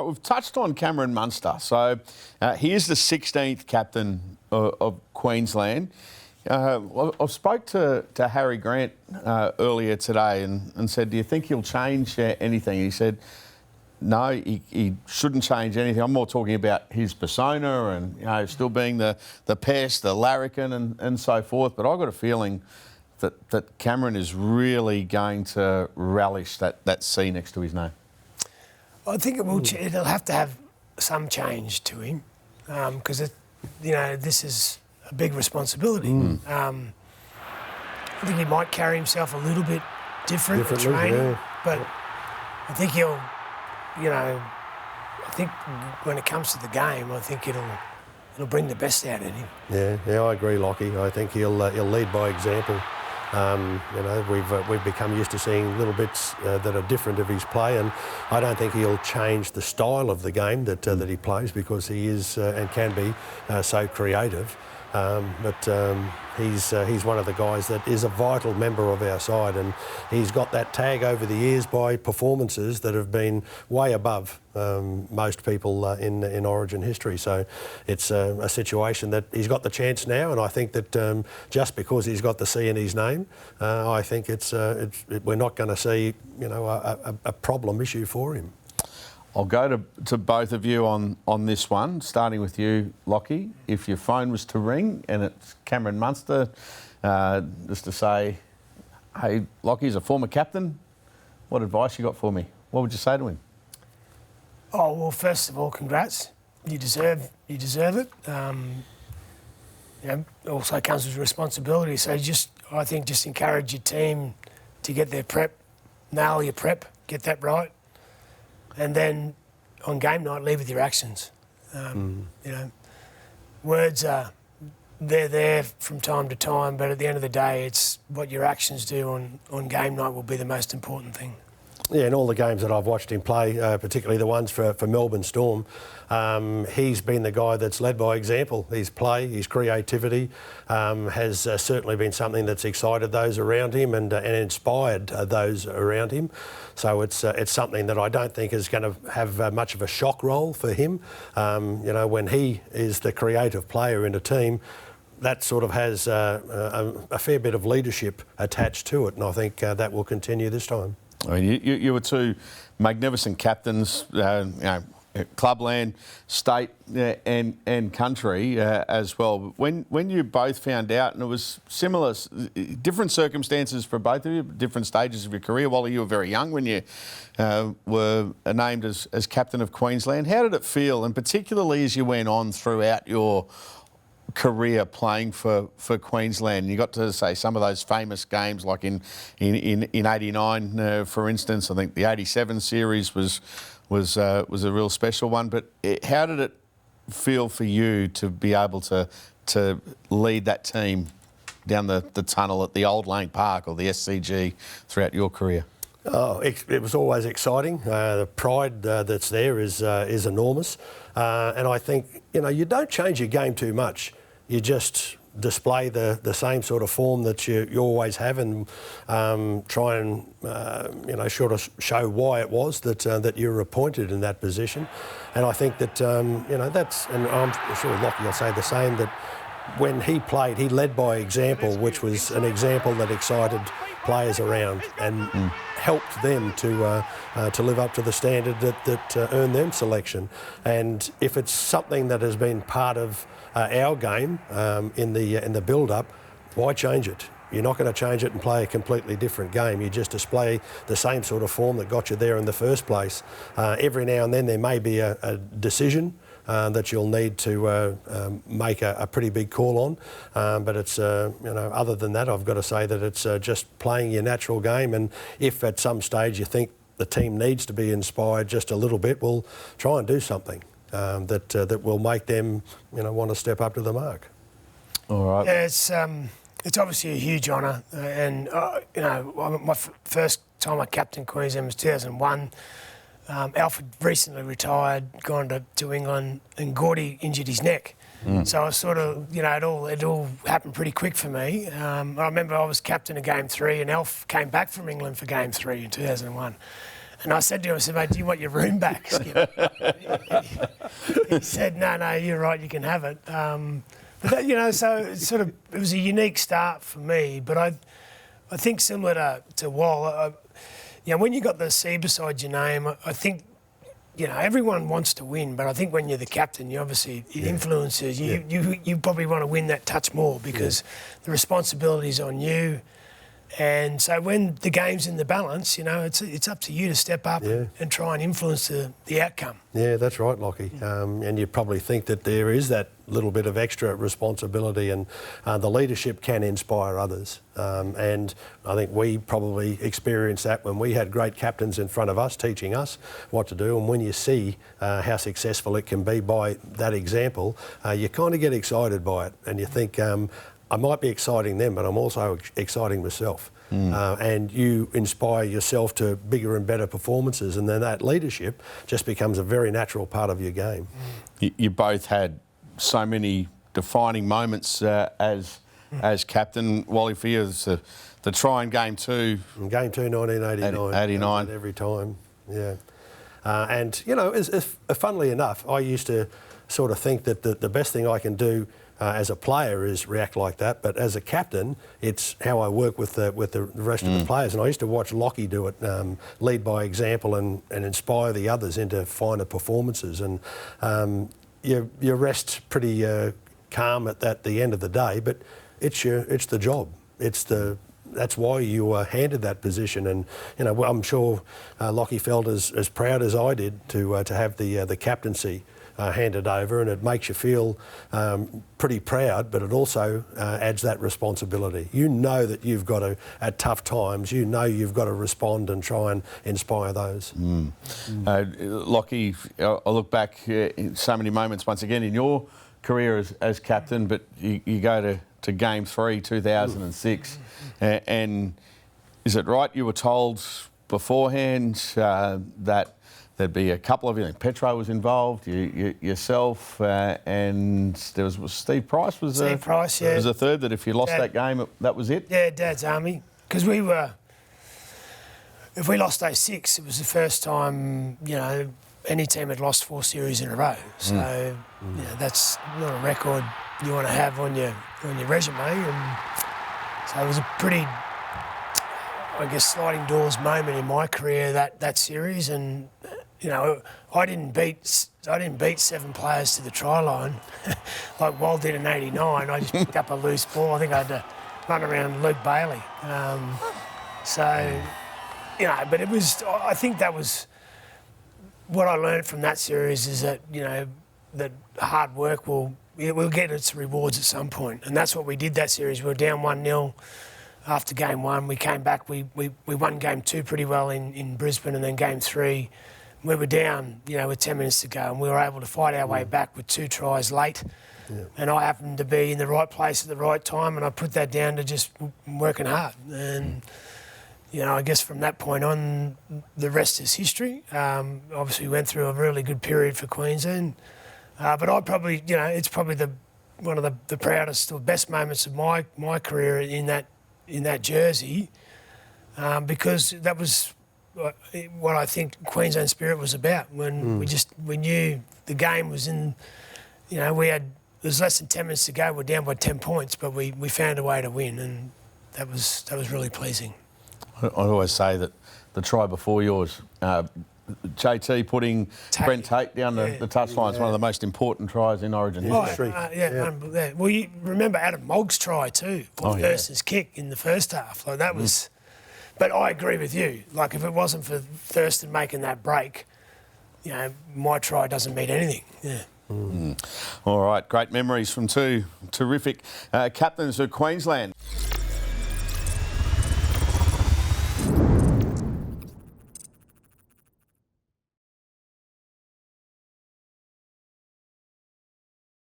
We've touched on Cameron Munster. So he is the 16th captain of Queensland. I spoke to Harry Grant earlier today and said, do you think he'll change anything? He said, no, he shouldn't change anything. I'm more talking about his persona and still being the pest, the larrikin and so forth. But I've got a feeling that Cameron is really going to relish that C next to his name. I think it will. It'll have to have some change to him because this is a big responsibility. I think he might carry himself a little bit different in training, but I think he'll. I think when it comes to the game, I think it'll bring the best out in him. Yeah, I agree, Locky. I think he'll lead by example. We've become used to seeing little bits that are different of his play, and I don't think he'll change the style of the game that he plays because he is and can be so creative. He's one of the guys that is a vital member of our side, and he's got that tag over the years by performances that have been way above most people in Origin history. So it's a situation that he's got the chance now, and I think that just because he's got the C in his name, I think we're not going to see a problem issue for him. I'll go to both of you on this one, starting with you, Locky. If your phone was to ring and it's Cameron Munster, just to say, hey, Locky's a former captain, what advice you got for me? What would you say to him? Oh, well, first of all, congrats. You deserve it. Also comes with responsibility. So I think just encourage your team to get their prep, nail your prep, get that right. And then on game night, lead with your actions. Words they're there from time to time, but at the end of the day, it's what your actions do on game night will be the most important thing. Yeah, in all the games that I've watched him play, particularly the ones for Melbourne Storm, he's been the guy that's led by example. His play, his creativity has certainly been something that's excited those around him and inspired those around him. So it's something that I don't think is going to have much of a shock role for him. When he is the creative player in a team, that sort of has a fair bit of leadership attached to it, and I think that will continue this time. I mean, you were two magnificent captains, clubland, state and country as well. When you both found out, and it was similar, different circumstances for both of you, different stages of your career. Wally, you were very young when you were named as captain of Queensland. How did it feel, and particularly as you went on throughout your career playing for Queensland? You got to say some of those famous games, like in '89, for instance. I think the '87 series was a real special one. But how did it feel for you to be able to lead that team down the tunnel at the Old Lane Park or the SCG throughout your career? Oh, it was always exciting. The pride that's there is enormous, and I think you don't change your game too much. You just display the same sort of form that you always have, and try and sort of show why it was that you were appointed in that position. And I think that that's, and I'm sure Locky will say the same, that when he played, he led by example, which was an example that excited players around and helped them to live up to the standard that earned them selection. And if it's something that has been part of our game in the build-up, why change it? You're not going to change it and play a completely different game. You just display the same sort of form that got you there in the first place. Every now and then there may be a decision that you'll need to make a pretty big call on, but it's other than that, I've got to say that it's just playing your natural game. And if at some stage you think the team needs to be inspired just a little bit, we'll try and do something that will make them want to step up to the mark. All right. Yeah, it's obviously a huge honour, and my first time I captained Queensland was 2001. Alfred recently retired, gone to England, and Gordy injured his neck. So I was sort of, it all happened pretty quick for me. I remember I was captain of Game 3, and Alf came back from England for Game 3 in 2001. And I said to him, I said, mate, do you want your room back, Skip? He said, no, you're right, you can have it. But that, you know, so it was a unique start for me. But I think similar to Wall, you know, when you got the C beside your name, I think, you know, everyone wants to win, but I think when you're the captain, you obviously, it influences. You probably want to win that touch more because the responsibility's on you. And so when the game's in the balance, you know, it's up to you to step up and try and influence the outcome. Yeah, that's right, Locky. And you probably think that there is that little bit of extra responsibility, and the leadership can inspire others. And I think we probably experienced that when we had great captains in front of us teaching us what to do. And when you see how successful it can be by that example, you kind of get excited by it, and you think, I might be exciting them, but I'm also exciting myself. And you inspire yourself to bigger and better performances, and then that leadership just becomes a very natural part of your game. You both had so many defining moments as captain. Wally, for you, the try in Game 2. Game 2, 1989. 89. Every time, yeah. And, you know, funnily enough, I used to sort of think that the best thing I can do as a player is react like that, but as a captain, it's how I work with the rest of the players. And I used to watch Locky do it, lead by example and inspire the others into finer performances. And you rest pretty calm at the end of the day, but it's the job. That's why you were handed that position. And you know, I'm sure Locky felt as proud as I did to have the captaincy handed over, and it makes you feel pretty proud, but it also adds that responsibility. You know that you've got to, at tough times, you know you've got to respond and try and inspire those. Locky, I look back in so many moments once again in your career as captain, but you go to Game 3, 2006, and is it right you were told beforehand that there'd be a couple of you? Petro was involved, yourself, and there was Steve Price. Was a third. That if you lost that game, that was it. Yeah, Dad's Army, because if we lost 06, it was the first time, you know, any team had lost 4 series in a row. So you know, that's not a record you want to have on your resume. And so it was a pretty, I guess, sliding doors moment in my career, that series. And you know, I didn't beat 7 players to the try line like Wall did in '89. I just picked up a loose ball. I think I had to run around Luke Bailey. So, you know, but I think that was what I learned from that series, is that, you know, that hard work will get its rewards at some point. And that's what we did that series. We were down 1-0. After Game 1, we came back. We won Game 2 pretty well in Brisbane, and then Game 3, we were down, you know, with 10 minutes to go, and we were able to fight our way back with 2 tries late. And I happened to be in the right place at the right time, and I put that down to just working hard. And, you know, I guess from that point on, the rest is history. Obviously, we went through a really good period for Queensland. But I probably, you know, it's probably one of the proudest or best moments of my career in that jersey, because that was what I think Queensland spirit was about. When we knew the game was in, you know, there's less than 10 minutes to go. We're down by 10 points, but we found a way to win, and that was really pleasing. I always say that the try before yours, JT putting Brent Tate down the touchline is one of the most important tries in Origin history. Well, you remember Adam Mogg's try too, or Thurston's kick in the first half. Like that was. But I agree with you. Like, if it wasn't for Thurston making that break, you know, my try doesn't mean anything. Yeah. All right, great memories from 2 terrific captains of Queensland.